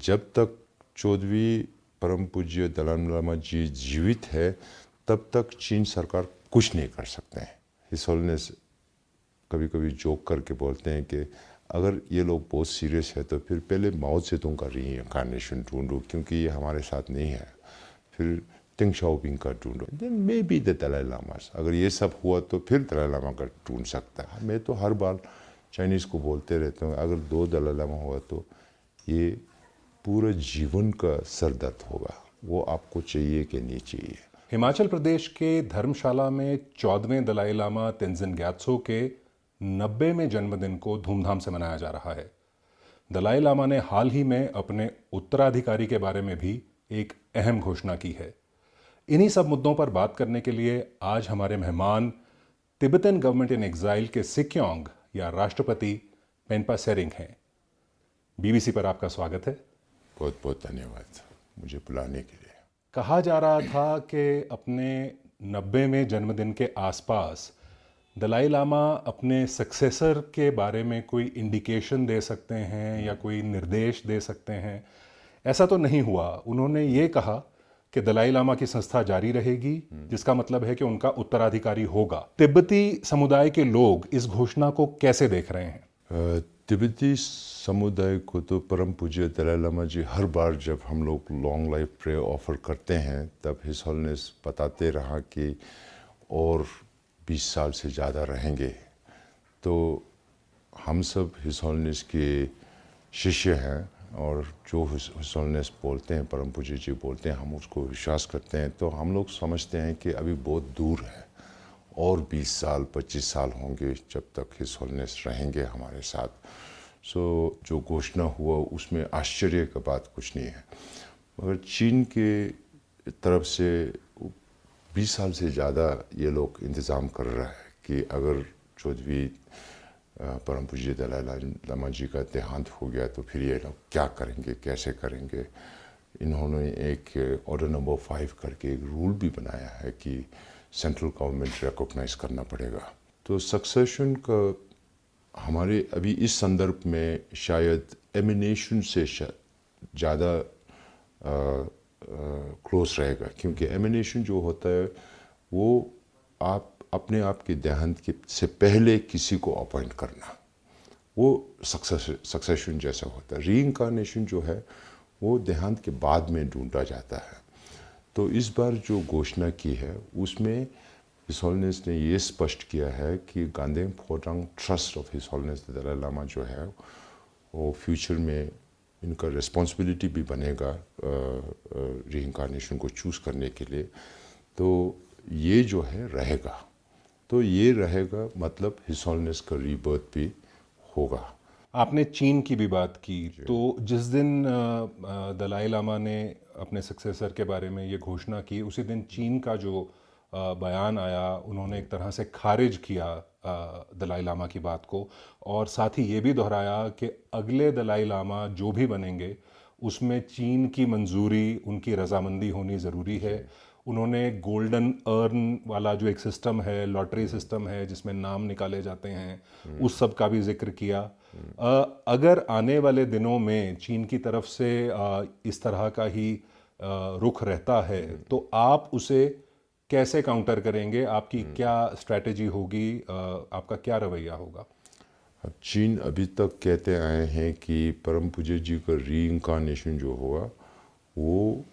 जब तक 14वीं परम पूज्य दलाई लामा जी जीवित है तब तक चीन सरकार कुछ नहीं कर सकते हैं। हिज होलिनेस कभी कभी जोक करके बोलते हैं कि अगर ये लोग बहुत सीरियस है तो फिर पहले माओ त्से-तुंग का रीइंकार्नेशन ढूंढो, क्योंकि ये हमारे साथ नहीं है। फिर डेंग शाओपिंग का ढूंढो, then maybe the Dalai Lama. अगर ये सब हुआ तो फिर दलाई लामा का ढूंढ सकता है। मैं तो हर बार चाइनीज़ को बोलते रहता हूँ, अगर 2 दलाई लामा हुआ तो ये पूरा जीवन का सरदर्द होगा। वो आपको चाहिए कि नहीं चाहिए। हिमाचल प्रदेश के धर्मशाला में 14वें दलाई लामा तेंजिन ग्यात्सो के 90वें जन्मदिन को धूमधाम से मनाया जा रहा है। दलाई लामा ने हाल ही में अपने उत्तराधिकारी के बारे में भी एक अहम घोषणा की है। इन्हीं सब मुद्दों पर बात करने के लिए आज हमारे मेहमान तिब्बतन गवर्नमेंट इन एग्जाइल के सिक्योंग या राष्ट्रपति पेन्पा सेरिंग हैं। बीबीसी पर आपका स्वागत है। बहुत बहुत धन्यवाद मुझे बुलाने के लिए। कहा जा रहा था कि अपने 90वें जन्मदिन के आसपास दलाई लामा अपने सक्सेसर के बारे में कोई इंडिकेशन दे सकते हैं या कोई निर्देश दे सकते हैं। ऐसा तो नहीं हुआ। उन्होंने ये कहा कि दलाई लामा की संस्था जारी रहेगी, जिसका मतलब है कि उनका उत्तराधिकारी होगा। तिब्बती समुदाय के लोग इस घोषणा को कैसे देख रहे हैं? तिब्बती समुदाय को तो परम पूज्य दलाई लामा जी हर बार जब हम लोग लॉन्ग लाइफ प्रेयर ऑफर करते हैं तब हिज होलिनेस बताते रहा कि और 20 साल से ज़्यादा रहेंगे। तो हम सब हिज होलिनेस के शिष्य हैं और जो हिज होलिनेस बोलते हैं, परम पूज्य जी बोलते हैं, हम उसको विश्वास करते हैं। तो हम लोग समझते हैं कि अभी बहुत दूर है और 20 साल 25 साल होंगे जब तक हिज होलिनेस रहेंगे हमारे साथ। जो घोषणा हुआ उसमें आश्चर्य का बात कुछ नहीं है, मगर चीन के तरफ से 20 साल से ज़्यादा ये लोग इंतज़ाम कर रहा है कि अगर 14वीं परम पूज्य दलाई लामा जी का देहांत हो गया तो फिर ये लोग क्या करेंगे, कैसे करेंगे। इन्होंने एक ऑर्डर नंबर 5 करके एक रूल भी बनाया है कि सेंट्रल गवर्नमेंट रिकॉग्नाइज करना पड़ेगा। तो सक्सेशन का हमारे अभी इस संदर्भ में शायद एमिनेशन से ज़्यादा क्लोज रहेगा, क्योंकि एमिनेशन जो होता है वो आप अपने आप के देहांत से पहले किसी को अपॉइंट करना, वो सक्सेशन जैसा होता है। रीइंकार्नेशन जो है वो देहांत के बाद में ढूंढा जाता है। तो इस बार जो घोषणा की है उसमें हिज होलिनेस ने ये स्पष्ट किया है कि Gaden Phodrang trust of his holiness Dalai Lama जो है वो फ्यूचर में इनका रिस्पॉन्सिबिलिटी भी बनेगा रीइंकार्नेशन को चूज़ करने के लिए। तो ये जो है रहेगा, तो ये रहेगा मतलब हिज होलिनेस का रीबर्थ भी होगा। आपने चीन की भी बात की, तो जिस दिन दलाई लामा ने अपने सक्सेसर के बारे में ये घोषणा की, उसी दिन चीन का जो बयान आया, उन्होंने एक तरह से खारिज किया दलाई लामा की बात को, और साथ ही ये भी दोहराया कि अगले दलाई लामा जो भी बनेंगे उसमें चीन की मंजूरी, उनकी रजामंदी होनी ज़रूरी है। उन्होंने गोल्डन अर्न वाला जो एक सिस्टम है, लॉटरी सिस्टम है जिसमें नाम निकाले जाते हैं, उस सब का भी जिक्र किया। अगर आने वाले दिनों में चीन की तरफ से इस तरह का ही रुख रहता है तो आप उसे कैसे काउंटर करेंगे? आपकी क्या स्ट्रैटेजी होगी? आपका क्या रवैया होगा? अब चीन अभी तक कहते आए हैं कि परम पूज्य जी का रीइंकार्नेशन जो होगा वो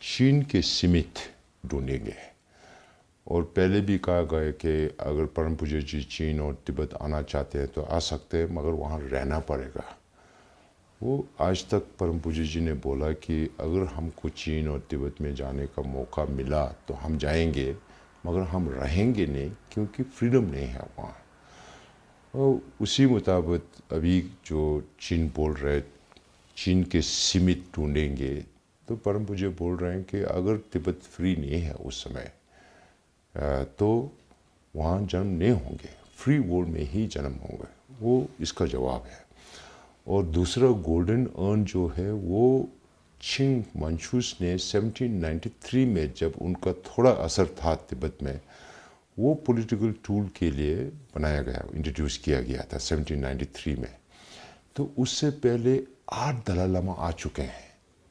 चीन के सीमित ढूंढेंगे, और पहले भी कहा गया कि अगर परम पूज्य जी चीन और तिब्बत आना चाहते हैं तो आ सकते हैं, मगर वहाँ रहना पड़ेगा। वो आज तक परम पूज्य जी ने बोला कि अगर हमको चीन और तिब्बत में जाने का मौका मिला तो हम जाएंगे, मगर हम रहेंगे नहीं, क्योंकि फ्रीडम नहीं है वहाँ। और उसी मुताबिक अभी जो चीन बोल रहे चीन के सीमित ढूंढेंगे, तो परम पूज्य बोल रहे हैं कि अगर तिब्बत फ्री नहीं है उस समय तो वहाँ जन्म नहीं होंगे, फ्री वर्ल्ड में ही जन्म होंगे। वो इसका जवाब है। और दूसरा गोल्डन अर्न जो है वो चिंग मंचूस ने 1793 में, जब उनका थोड़ा असर था तिब्बत में, वो पॉलिटिकल टूल के लिए बनाया गया, इंट्रोड्यूस किया गया था 1793 में। तो उससे पहले 8 दलाई लामा आ चुके हैं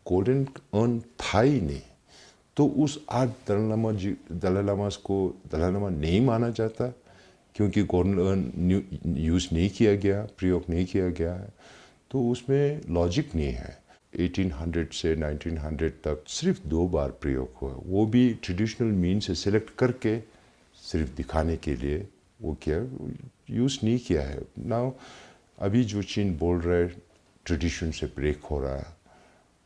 गोल्डन अर्न था ही नहीं, तो उस आज दलाई लामा नहीं माना जाता क्योंकि गोल्डन अर्न यूज़ नहीं किया गया, प्रयोग नहीं किया गया है, तो उसमें लॉजिक नहीं है। 1800 से 1900 तक सिर्फ 2 बार प्रयोग हुआ, वो भी ट्रेडिशनल मीन से सिलेक्ट करके सिर्फ दिखाने के लिए वो किया, यूज़ नहीं किया है। नाउ अभी जो चीन बोल रहा है ट्रेडिशन से ब्रेक हो रहा है,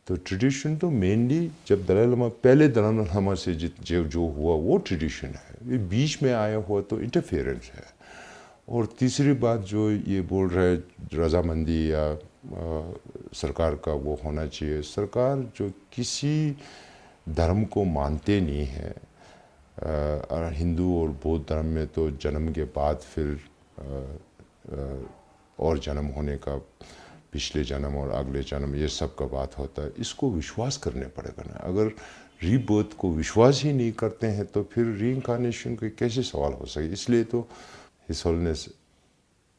तो ट्रेडिशन तो मेनली जब दलाई लामा पहले दलाई लामा से जो हुआ वो ट्रेडिशन है, ये बीच में आया हुआ तो इंटरफेरेंस है। और तीसरी बात जो ये बोल रहा है रजामंदी या सरकार का वो होना चाहिए, सरकार जो किसी धर्म को मानते नहीं है, हिंदू और बौद्ध धर्म में तो जन्म के बाद फिर और जन्म होने का, पिछले जन्म और अगले जन्म, ये सब का बात होता है, इसको विश्वास करने पड़ेगा ना। अगर रीबर्थ को विश्वास ही नहीं करते हैं तो फिर रीइंकार्नेशन के कैसे सवाल हो सके। इसलिए तो हिज होलिनेस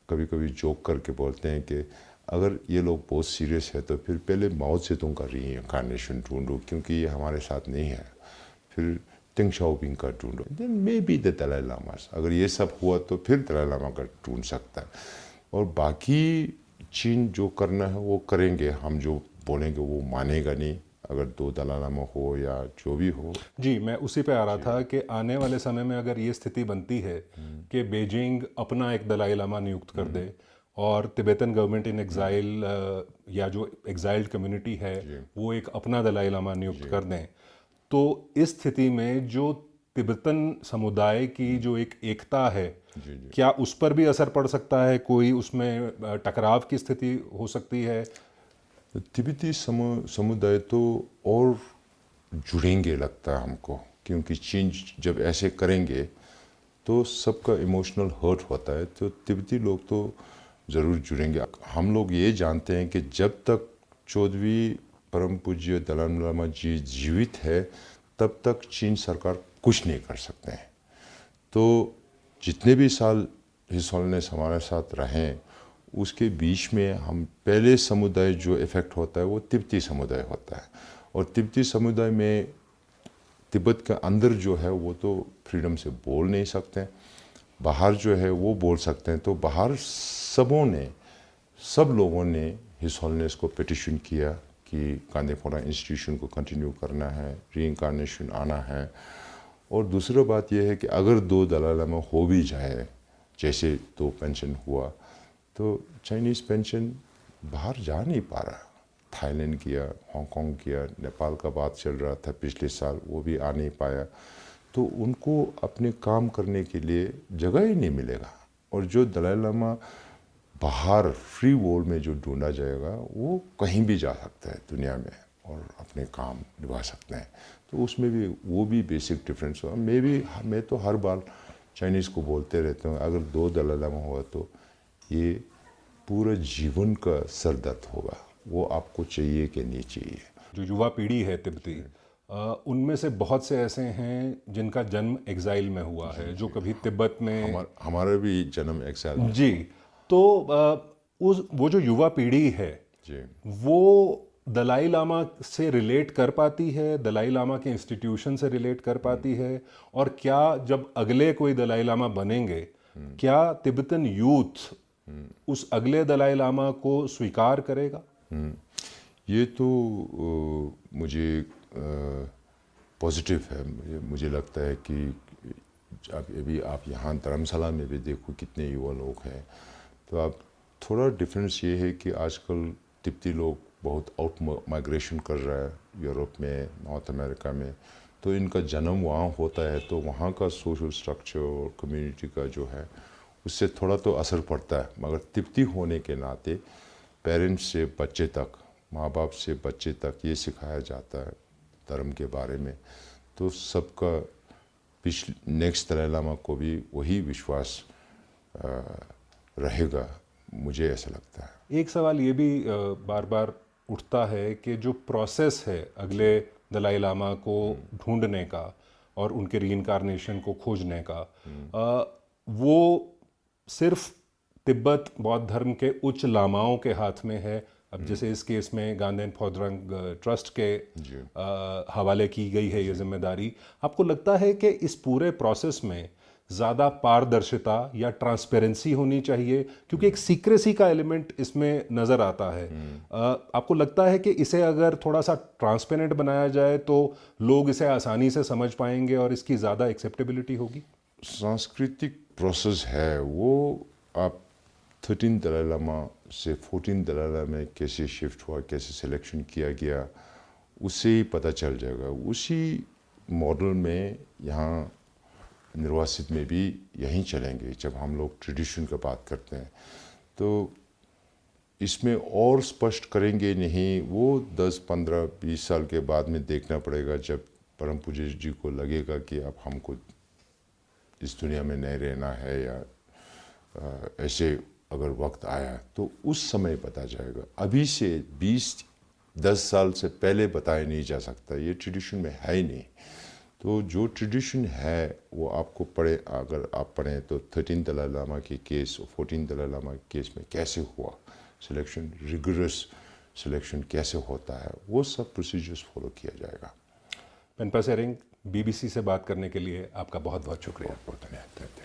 कभी कभी जोक करके बोलते हैं कि अगर ये लोग बहुत सीरियस है तो फिर पहले माओ त्से-तुंग का रीइंकार्नेशन ढूंढो, क्योंकि ये हमारे साथ नहीं है, फिर डेंग शाओपिंग का ढूंढो, then maybe the Dalai Lama. अगर ये सब हुआ तो फिर दलाई लामा का ढूंढ सकता है, और बाकी चीन जो करना है वो करेंगे, हम जो बोलेंगे वो मानेगा नहीं, अगर 2 दलाई लामा हो या जो भी हो। जी, मैं उसी पे आ रहा था कि आने वाले समय में अगर ये स्थिति बनती है कि बीजिंग अपना एक दलाई लामा नियुक्त कर दे और तिब्बतन गवर्नमेंट इन एग्जाइल या जो एग्जाइल्ड कम्युनिटी है वो एक अपना दलाई लामा नियुक्त कर दें, तो इस स्थिति में जो तिब्बतन समुदाय की जो एक एकता है, क्या उस पर भी असर पड़ सकता है? कोई उसमें टकराव की स्थिति हो सकती है? तिब्बती समुदाय तो और जुड़ेंगे लगता है हमको, क्योंकि चीन जब ऐसे करेंगे तो सबका इमोशनल हर्ट होता है, तो तिब्बती लोग तो ज़रूर जुड़ेंगे। हम लोग ये जानते हैं कि जब तक 14वीं परम पूज्य दलाई लामा जी जीवित है तब तक चीन सरकार कुछ नहीं कर सकते हैं। तो जितने भी साल हिज होलिनेस हमारे साथ रहें, उसके बीच में हम पहले समुदाय जो इफ़ेक्ट होता है वो तिब्बती समुदाय होता है, और तिब्बती समुदाय में तिब्बत के अंदर जो है वो तो फ्रीडम से बोल नहीं सकते, बाहर जो है वो बोल सकते हैं। तो बाहर सब लोगों ने हिज होलिनेस को पिटिशन किया कि कांदेफोरा इंस्टीट्यूशन को कंटिन्यू करना है, रीइंकार्नेशन आना है। और दूसरा बात यह है कि अगर 2 दलाई लामा हो भी जाए, जैसे 2 पेंशन हुआ, तो चाइनीज़ पेंशन बाहर जा नहीं पा रहा। थाईलैंड किया, हांगकांग किया, नेपाल का बात चल रहा था पिछले साल, वो भी आ नहीं पाया, तो उनको अपने काम करने के लिए जगह ही नहीं मिलेगा। और जो दलाई लामा बाहर फ्री वर्ल्ड में जो ढूंढा जाएगा वो कहीं भी जा सकता है दुनिया में और अपने काम निभा सकते हैं, तो उसमें भी वो भी बेसिक डिफरेंस हुआ। मैं तो हर बार चाइनीज़ को बोलते रहता हूँ, अगर 2 दलाई लामा हुआ तो ये पूरा जीवन का सरदर्द होगा, वो आपको चाहिए कि नहीं चाहिए। जो युवा पीढ़ी है तिब्बती, उनमें से बहुत से ऐसे हैं जिनका जन्म एग्जाइल में हुआ है, जो कभी तिब्बत में, हमारा भी जन्म एग्जाइल में। जी, तो वो जो युवा पीढ़ी है जी, वो दलाई लामा से रिलेट कर पाती है, दलाई लामा के इंस्टीट्यूशन से रिलेट कर पाती है, और क्या जब अगले कोई दलाई लामा बनेंगे, क्या तिब्बतन यूथ उस अगले दलाई लामा को स्वीकार करेगा? ये तो मुझे पॉजिटिव है। मुझे लगता है कि अभी आप यहाँ धर्मशाला में भी देखो कितने युवा लोग हैं, तो आप थोड़ा डिफरेंस ये है कि आजकल तिब्बती लोग बहुत आउट माइग्रेशन कर रहा है यूरोप में, नॉर्थ अमेरिका में, तो इनका जन्म वहाँ होता है, तो वहाँ का सोशल स्ट्रक्चर और कम्युनिटी का जो है उससे थोड़ा तो असर पड़ता है। मगर तिब्बती होने के नाते पेरेंट्स से बच्चे तक, माँ बाप से बच्चे तक ये सिखाया जाता है धर्म के बारे में, तो सबका नेक्स्ट दलाई लामा को भी वही विश्वास रहेगा, मुझे ऐसा लगता है। एक सवाल ये भी बार बार उठता है कि जो प्रोसेस है अगले दलाई लामा को ढूंढने का और उनके रीइंकार्नेशन को खोजने का, वो सिर्फ तिब्बत बौद्ध धर्म के उच्च लामाओं के हाथ में है, अब जैसे इस केस में गांधीन फोदरंग ट्रस्ट के हवाले की गई है ये जिम्मेदारी, आपको लगता है कि इस पूरे प्रोसेस में ज़्यादा पारदर्शिता या ट्रांसपेरेंसी होनी चाहिए, क्योंकि एक सीक्रेसी का एलिमेंट इसमें नज़र आता है। आपको लगता है कि इसे अगर थोड़ा सा ट्रांसपेरेंट बनाया जाए तो लोग इसे आसानी से समझ पाएंगे और इसकी ज़्यादा एक्सेप्टेबिलिटी होगी? सांस्कृतिक प्रोसेस है वो, आप 13 दलाई लामा से 14 दलाई लामा में कैसे शिफ्ट हुआ, कैसे सिलेक्शन किया गया, उससे ही पता चल जाएगा। उसी मॉडल में यहाँ निर्वासित में भी यहीं चलेंगे। जब हम लोग ट्रेडिशन की बात करते हैं तो इसमें और स्पष्ट करेंगे नहीं, वो 10, 15, 20 साल के बाद में देखना पड़ेगा, जब परम पूज्य जी को लगेगा कि अब हमको इस दुनिया में नहीं रहना है या ऐसे अगर वक्त आया तो उस समय पता जाएगा। अभी से 20-10 साल से पहले बताया नहीं जा सकता, ये ट्रेडिशन में है ही नहीं। तो जो ट्रेडिशन है वो आपको पढ़े, अगर आप पढ़ें तो 13 दलाई लामा के केस और 14 दलाई लामा के केस में कैसे हुआ सिलेक्शन, रिगरस सिलेक्शन कैसे होता है, वो सब प्रोसीजर्स फॉलो किया जाएगा। पेनपा सेरिंग, BBC से बात करने के लिए आपका बहुत बहुत शुक्रिया। बहुत धन्यवाद।